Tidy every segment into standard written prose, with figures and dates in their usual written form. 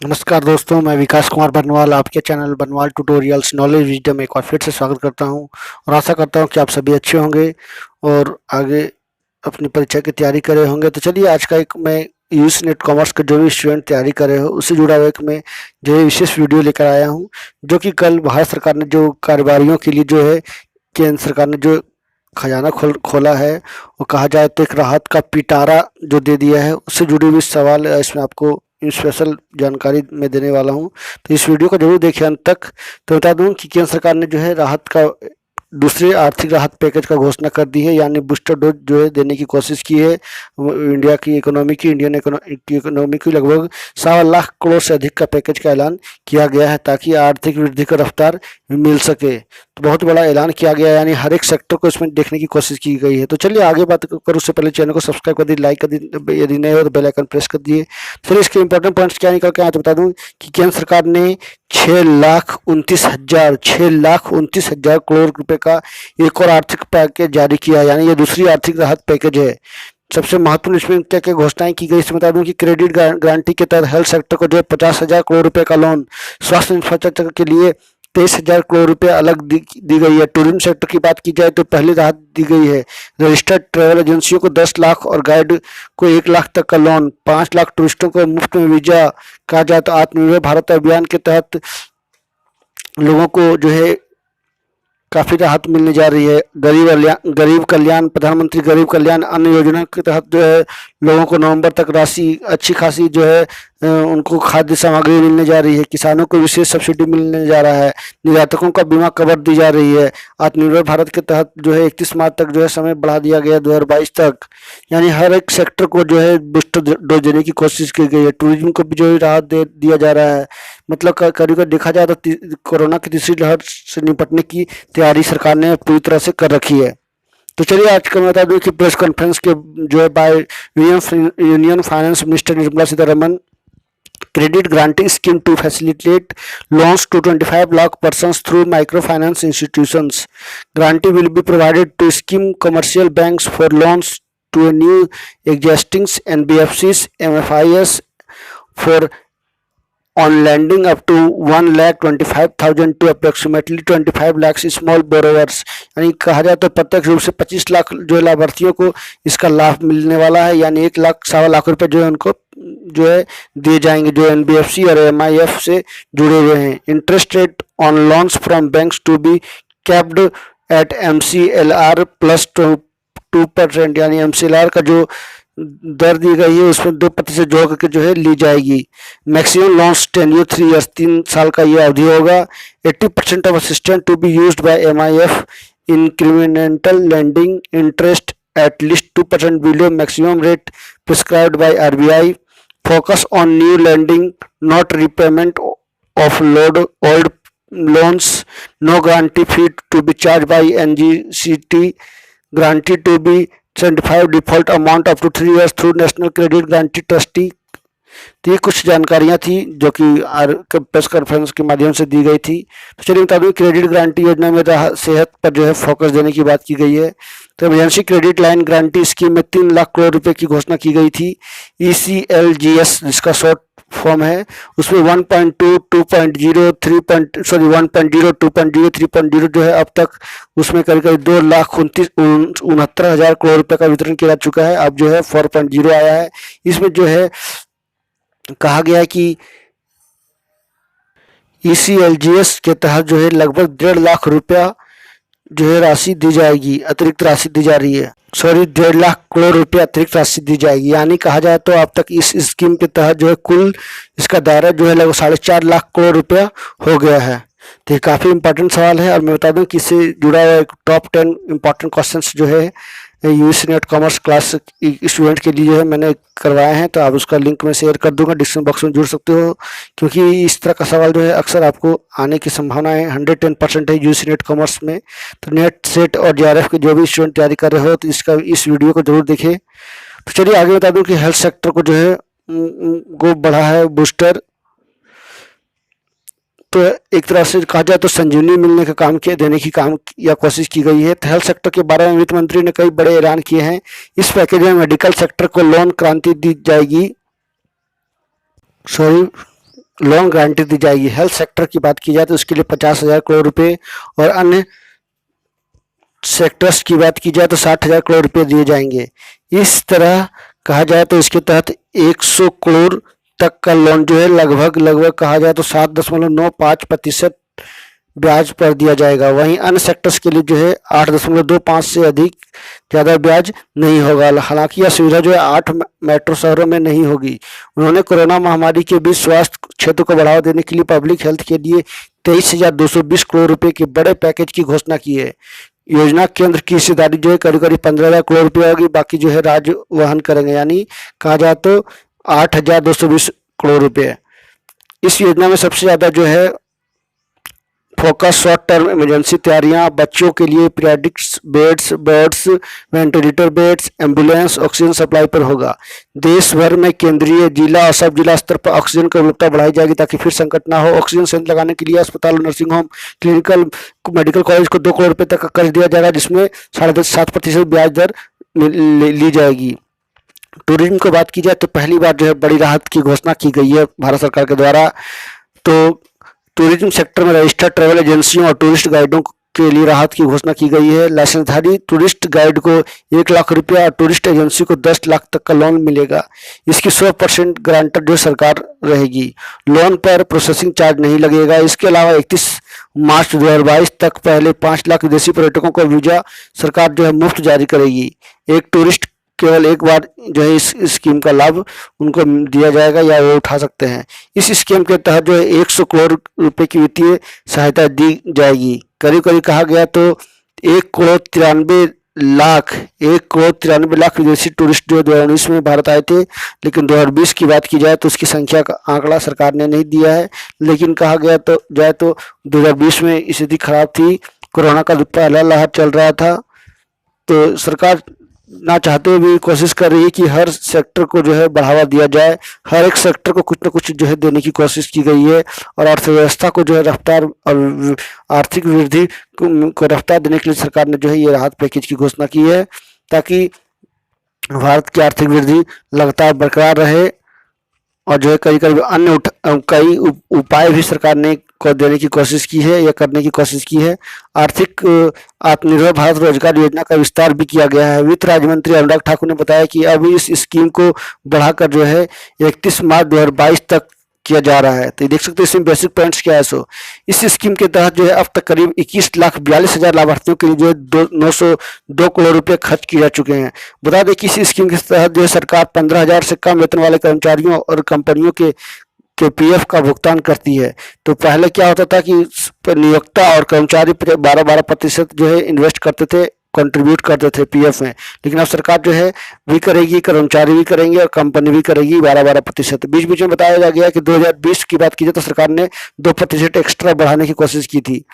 नमस्कार दोस्तों, मैं विकास कुमार बनवाल आपके चैनल बनवाल ट्यूटोरियल्स नॉलेज विजडम एक बार फिर से स्वागत करता हूं और आशा करता हूं कि आप सभी अच्छे होंगे और आगे अपनी परीक्षा की तैयारी कर रहे होंगे। तो चलिए आज का एक मैं यूसी नेट कॉमर्स का जो भी स्टूडेंट तैयारी कर रहे हो उससे जुड़ा हुआ एक मैं जो है विशेष वीडियो लेकर आया हूँ, जो कि कल भारत सरकार ने जो कारोबारियों के लिए जो है केंद्र सरकार ने जो खजाना खोला है, वो कहा जाए तो एक राहत का पिटारा जो दे दिया है, उससे जुड़ी हुई सवाल इसमें आपको स्पेशल जानकारी मैं देने वाला हूँ। तो इस वीडियो को जरूर देखिए अंत तक। तो बता दूं कि केंद्र सरकार ने जो है राहत का दूसरे आर्थिक राहत पैकेज का घोषणा कर दी है, यानी बूस्टर डोज जो है देने की कोशिश की है। इंडिया की इकोनॉमी की इंडियन इकोनॉमी की लगभग 1.25 करोड़ से अधिक का पैकेज का ऐलान किया गया है, ताकि आर्थिक वृद्धि का रफ्तार मिल सके। तो बहुत बड़ा ऐलान किया गया है, यानी हर एक सेक्टर को इसमें देखने की कोशिश की गई है। तो चलिए आगे बात करूँ उससे पहले चैनल को सब्सक्राइब कर दीजिए, लाइक कर दीजिए, यदि नए हो तो बेल आइकन प्रेस कर दिए। चलिए इसके इंपॉर्टेंट पॉइंट्स क्या निकल के आए तो बता दूं कि केंद्र सरकार ने 6,29,000 करोड़ रुपए का एक और आर्थिक पैकेज जारी किया है, यानी ये दूसरी आर्थिक राहत पैकेज है। सबसे महत्वपूर्ण इसमें क्या क्या घोषणाएं की गई इसमें बता दूं कि क्रेडिट गारंटी के तहत हेल्थ सेक्टर को जो है 50,000 करोड़ रुपए का लोन, स्वास्थ्य इंफ्रास्ट्रक्चर के लिए 23,000 करोड़ रुपए अलग दी गई है। टूरिज्म सेक्टर की बात की जाए तो पहली राहत दी गई है। रजिस्टर्ड ट्रैवल एजेंसियों को 10 लाख और गाइड को 1 लाख तक का लोन, 5 लाख टूरिस्टों को मुफ्त में वीजा। कहा जाए तो आत्मनिर्भर भारत अभियान के तहत लोगों को जो है काफ़ी राहत मिलने जा रही है। गरीब कल्याण प्रधानमंत्री गरीब कल्याण अन्न योजना के तहत जो है लोगों को नवंबर तक राशि अच्छी खासी जो है उनको खाद्य सामग्री मिलने जा रही है। किसानों को विशेष सब्सिडी मिलने जा रहा है। निर्यातकों का बीमा कवर दी जा रही है। आत्मनिर्भर भारत के तहत जो है 31 मार्च तक जो है समय बढ़ा दिया गया 2022 तक, यानी हर एक सेक्टर को जो है बूस्टर डोज देने की कोशिश की गई है। टूरिज्म को भी जो है राहत दे दिया जा रहा है। मतलब करीब देखा जाए तो कोरोना की तीसरी लहर से निपटने की तैयारी सरकार ने पूरी तरह से कर रखी है। तो चलिए आज का मैं बता दूं कि प्रेस कॉन्फ्रेंस के जो है by union finance minister Nirmala Sitharaman, credit granting scheme to facilitate loans to 25 lakh persons through microfinance institutions. Grantee will be provided to scheme commercial banks for loans to new existing NBFCs, MFIs for on lending up to 1,25,000 to approximately 25 lakhs small borrowers। यानी कहा जाए तो प्रत्यक्ष रूप से 25 लाख जो लाभार्थियों को इसका लाभ मिलने वाला है, यानी 1 लाख 1.25 लाख रुपए जो है उनको जो है दिए जाएंगे जो एनबीएफसी और एमआईएफ से जुड़े हुए हैं। Interest rate on loans from banks to be capped at MCLR plus 2%, यानी MCLR का जो दर दी गई है उसमें 2% जोड़ करके जो है ली जाएगी। मैक्सिमम लॉन्स टेन्यूर 3 ईयर्स, 3 साल का ये अवधि होगा। 80% of assistant to be used by MIF incremental lending interest at least 2% below maximum rate prescribed by RBI. Focus on new lending, not repayment of old loans. No guarantee fee to be charged by NGCT. Guarantee to be 75 default amount up to 3 years through National Credit Guarantee Trustee। तो ये कुछ जानकारियां थी जो कि press conference के माध्यम से दी गई थी। तो चलिए बता दूं क्रेडिट गारंटी योजना में सेहत पर जो है फोकस देने की बात की गई है। तो emergency credit line guarantee scheme में 3 लाख करोड़ रुपए की घोषणा की गई थी। ECLGS जिसका शॉर्ट फॉर्म है, उसमें 1.2, 2.0, 2.0, 3.0 जो है अब तक उसमें करीब 2,69,000 करोड़ रुपए का वितरण किया जा चुका है। अब जो है 4.0 आया है। इसमें जो है कहा गया है कि ECLGS के तहत जो है लगभग 1.5 लाख रुपया जो है राशि दी जाएगी, अतिरिक्त राशि दी जा रही है। 1.5 लाख करोड़ रुपया अतिरिक्त राशि दी जाएगी, यानी कहा जाए तो अब तक इस स्कीम के तहत जो है कुल इसका दायरा जो है लगभग 4.5 लाख करोड़ रुपया हो गया है। तो ये काफ़ी इंपॉर्टेंट सवाल है और मैं बता दूं कि इससे जुड़ा हुआ एक टॉप 10 इंपॉर्टेंट क्वेश्चंस जो है UC net commerce class student के लिए जो है मैंने करवाए हैं। तो आप उसका लिंक मैं शेयर कर दूंगा, डिस्क्रिप्शन बॉक्स में जुड़ सकते हो, क्योंकि इस तरह का सवाल जो है अक्सर आपको आने की संभावनाएं 110% है यूसी नेट कॉमर्स में। तो नेट सेट और JRF के जो भी स्टूडेंट तैयारी कर रहे हो तो इस वीडियो को जरूर देखें। तो चलिए आगे बता दूं कि हेल्थ सेक्टर को जो है को बढ़ा है बूस्टर। तो एक तरह से कहा जाए तो संजीवनी मिलने का काम किया देने की काम या कोशिश की गई है। तो हेल्थ सेक्टर के बारे में वित्त मंत्री ने कई बड़े ऐलान किए हैं। इस पैकेज में मेडिकल सेक्टर को लोन क्रांति दी जाएगी। सॉरी, लोन गारंटी दी जाएगी। हेल्थ सेक्टर की बात की जाए तो उसके लिए 50,000 करोड़ रुपए और अन्य सेक्टर्स की बात की जाए तो 60,000 करोड़ रुपए दिए जाएंगे। इस तरह कहा जाए तो इसके तहत 100 करोड़ तक का लोन जो है लगभग कहा जाए तो 7.95% ब्याज पर दिया जाएगा। वहीं अन्य सेक्टर्स के लिए जो है 8.25 से अधिक ज़्यादा ब्याज नहीं होगा। हालांकि यह सुविधा जो है 8 मेट्रो शहरों में नहीं होगी। उन्होंने कोरोना महामारी के बीच स्वास्थ्य क्षेत्र को बढ़ावा देने के लिए पब्लिक हेल्थ के लिए 23,220 करोड़ रुपए के बड़े पैकेज की घोषणा की है। योजना केंद्र की हिस्सेदारी जो है करीब 15,000 करोड़ रुपए होगी, बाकी जो है राज्य वहन करेंगे, यानी कहा जाए तो 8,220 करोड़ रुपए। इस योजना में सबसे ज़्यादा जो है फोकस शॉर्ट टर्म इमरजेंसी तैयारियां, बच्चों के लिए paediatric beds, ventilator beds, ambulance, oxygen supply पर होगा। देश भर में केंद्रीय, जिला और सब जिला स्तर पर ऑक्सीजन की उपलब्धता बढ़ाई जाएगी ताकि फिर संकट ना हो। ऑक्सीजन संयंत्र लगाने के लिए अस्पताल, nursing home, clinical medical college को 2 करोड़ रुपए तक का कर्ज दिया जाएगा, जिसमें 7.5% ब्याज दर ली जाएगी। टूरिज्म की बात की जाए तो पहली बार जो है बड़ी राहत की घोषणा की गई है भारत सरकार के द्वारा। तो टूरिज्म सेक्टर में रजिस्टर्ड ट्रैवल एजेंसियों और टूरिस्ट गाइडों के लिए राहत की घोषणा की गई है। लाइसेंसधारी टूरिस्ट गाइड को 1 लाख रुपया और टूरिस्ट एजेंसी को 10 लाख तक का लोन मिलेगा। इसकी 100% गारंटर जो सरकार रहेगी। लोन पर प्रोसेसिंग चार्ज नहीं लगेगा। इसके अलावा 31 मार्च 2022 तक पहले 5 लाख विदेशी पर्यटकों को वीजा सरकार जो है मुफ्त जारी करेगी। एक टूरिस्ट केवल एक बार जो है इस स्कीम का लाभ उनको दिया जाएगा या वो उठा सकते हैं। इस स्कीम के तहत जो है 100 करोड़ रुपए की वित्तीय सहायता दी जाएगी। करीब कहा गया तो 1 करोड़ 93 लाख विदेशी टूरिस्ट जो 2019 में भारत आए थे, लेकिन 2020 की बात की जाए तो उसकी संख्या का आंकड़ा सरकार ने नहीं दिया है। लेकिन कहा गया तो 2020 में स्थिति खराब थी, कोरोना का पहला लहर चल रहा था, तो सरकार ना चाहते हुए भी कोशिश कर रही है कि हर सेक्टर को जो है बढ़ावा दिया जाए। हर एक सेक्टर को कुछ न कुछ जो है देने की कोशिश की गई है और अर्थव्यवस्था को जो है रफ्तार और आर्थिक वृद्धि को रफ्तार देने के लिए सरकार ने जो है ये राहत पैकेज की घोषणा की है, ताकि भारत की आर्थिक वृद्धि लगातार बरकरार रहे। और जो है कई अन्य कई उपाय भी सरकार ने को देने की कोशिश की है या करने की कोशिश की है। आर्थिक आत्मनिर्भर भारत रोजगार योजना का विस्तार भी किया गया है। वित्त राज्य मंत्री अनुराग ठाकुर ने बताया कि अब इस स्कीम को बढ़ाकर जो है 31 मार्च 2022 तक किया जा रहा है। तो ये देख सकते हैं इसमें बेसिक पॉइंट्स क्या है। सो इस स्कीम के तहत जो है अब तक करीब 21,42,000 लाभार्थियों के लिए जो है 902 करोड़ रुपए खर्च किए जा चुके हैं। बता दें कि इस स्कीम के तहत जो है सरकार 15,000 से कम वेतन वाले कर्मचारियों और कंपनियों के पीएफ का भुगतान करती है। तो पहले क्या होता था कि नियोक्ता और कर्मचारी 12% जो है इन्वेस्ट करते थे, कंट्रीब्यूट करते थे पीएफ में, लेकिन अब सरकार जो है भी करेगी, कर्मचारी भी करेंगे और कंपनी भी करेगी 12%। बीच में बताया गया कि 2020 की बात की जाए तो सरकार ने 2% एक्स्ट्रा बढ़ाने की कोशिश की थी।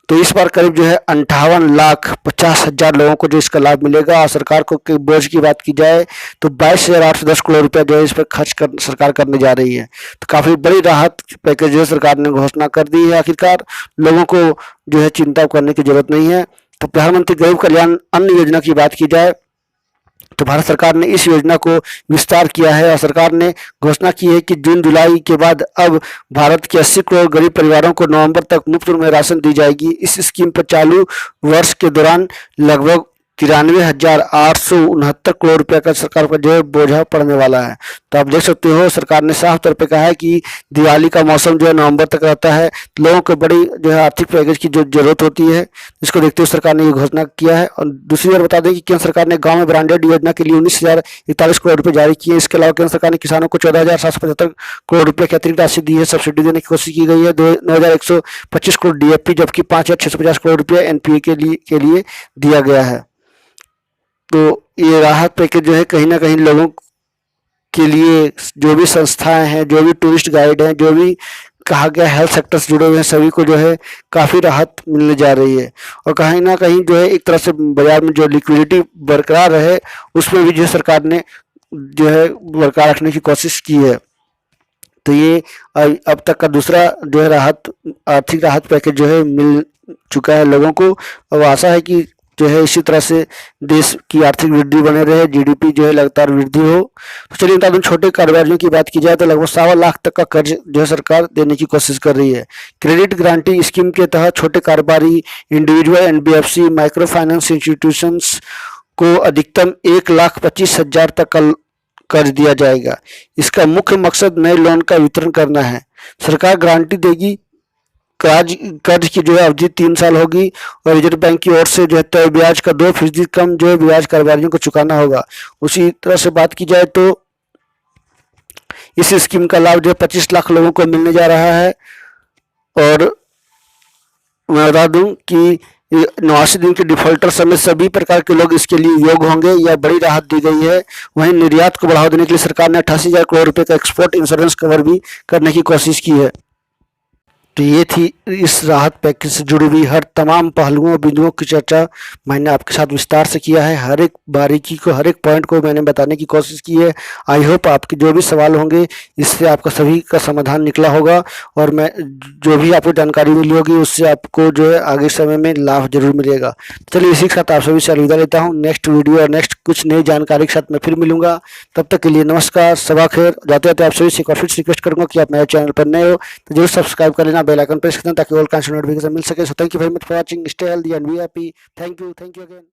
तो इस बार करीब जो है 58,50,000 लोगों को जो इसका लाभ मिलेगा। और सरकार को बोझ की बात की जाए तो 22,810 करोड़ रुपया जो है इस पर खर्च कर सरकार करने जा रही है। तो काफ़ी बड़ी राहत पैकेज जो है सरकार ने घोषणा कर दी है। आखिरकार लोगों को जो है चिंता करने की जरूरत नहीं है। तो प्रधानमंत्री गरीब कल्याण अन्न योजना की बात की जाए तो भारत सरकार ने इस योजना को विस्तार किया है और सरकार ने घोषणा की है कि जून जुलाई के बाद अब भारत के 80 करोड़ गरीब परिवारों को नवंबर तक मुफ्त में राशन दी जाएगी। इस स्कीम पर चालू वर्ष के दौरान लगभग 93,869 करोड़ रुपए का सरकार पर जो है बोझा पड़ने वाला है। तो आप देख सकते हो सरकार ने साफ तौर पे कहा है कि दिवाली का मौसम जो है नवंबर तक रहता है, लोगों को बड़ी जो है आर्थिक पैकेज की जो जरूरत होती है, इसको देखते हुए सरकार ने ये घोषणा किया है। और दूसरी बार बता दें कि केंद्र सरकार ने गाँव में ब्रांडेड योजना के लिए 19,041 करोड़ रुपये जारी किए। इसके अलावा केंद्र सरकार ने किसानों को 14,775 करोड़ रुपये की अतिरिक्त राशि दी है। सब्सिडी देने की कोशिश की गई है। 9,125 करोड़ DAP जबकि 5,650 करोड़ रुपये NPA के लिए दिया गया है। तो ये राहत पैकेज जो है कहीं ना कहीं लोगों के लिए, जो भी संस्थाएं हैं, जो भी टूरिस्ट गाइड हैं, जो भी कहा गया हेल्थ सेक्टर से जुड़े हुए हैं, सभी को जो है काफ़ी राहत मिलने जा रही है। और कहीं ना कहीं जो है एक तरह से बाजार में जो लिक्विडिटी बरकरार रहे उसमें भी जो है सरकार ने जो है बरकरार रखने की कोशिश की है। तो ये अब तक का दूसरा जो है आर्थिक राहत पैकेज जो है मिल चुका है लोगों को। अब आशा है कि जो है इसी तरह से देश की आर्थिक वृद्धि बने रहे, जीडीपी जो है लगातार वृद्धि हो। तो चलिए बता दूं, छोटे कारोबारियों की बात की जाए तो लगभग 1.25 लाख तक का कर्ज जो है सरकार देने की कोशिश कर रही है। क्रेडिट गारंटी स्कीम के तहत छोटे कारोबारी, individual, NBFC, micro finance institutions को अधिकतम 1,25,000 तक का कर्ज दिया जाएगा। इसका मुख्य मकसद नए लोन का वितरण करना है। सरकार गारंटी देगी। कर्ज की जो है अवधि 3 साल होगी और रिजर्व बैंक की ओर से जो है तय ब्याज का 2% कम जो है ब्याज कारोबारियों को चुकाना होगा। उसी तरह से बात की जाए तो इस स्कीम का लाभ जो है 25 लाख लोगों को मिलने जा रहा है। और मैं बता दूं कि 89 दिन के डिफॉल्टर समेत सभी प्रकार के लोग इसके लिए योग्य होंगे। यह बड़ी राहत दी गई है। वहीं निर्यात को बढ़ावा देने के लिए सरकार ने 88,000 करोड़ रुपए का एक्सपोर्ट इंश्योरेंस कवर भी करने की कोशिश की है। तो ये थी इस राहत पैकेज से जुड़ी हुई हर तमाम पहलुओं और बिंदुओं की चर्चा मैंने आपके साथ विस्तार से किया है। हर एक बारीकी को, हर एक पॉइंट को मैंने बताने की कोशिश की है। आई होप आपके जो भी सवाल होंगे इससे आपका सभी का समाधान निकला होगा और मैं जो भी आपको जानकारी मिली होगी उससे आपको जो है आगे समय में लाभ जरूर मिलेगा। चलिए इसी के साथ आप सभी से अलविदा लेता हूँ। नेक्स्ट वीडियो और नेक्स्ट कुछ नई जानकारी के साथ मैं फिर मिलूंगा। तब तक के लिए नमस्कार, सबा खैर। जाते जाते आप सभी से एक और फिर रिक्वेस्ट करूंगा कि आप मेरे चैनल पर नए हो तो जरूर सब्सक्राइब कर लेना, बेल आइकन प्रेस कर देना ताकि ऑल कांटेंट नोटिफिकेशन मिल सके। So thank you very much for watching, stay healthy and be happy. Thank you again.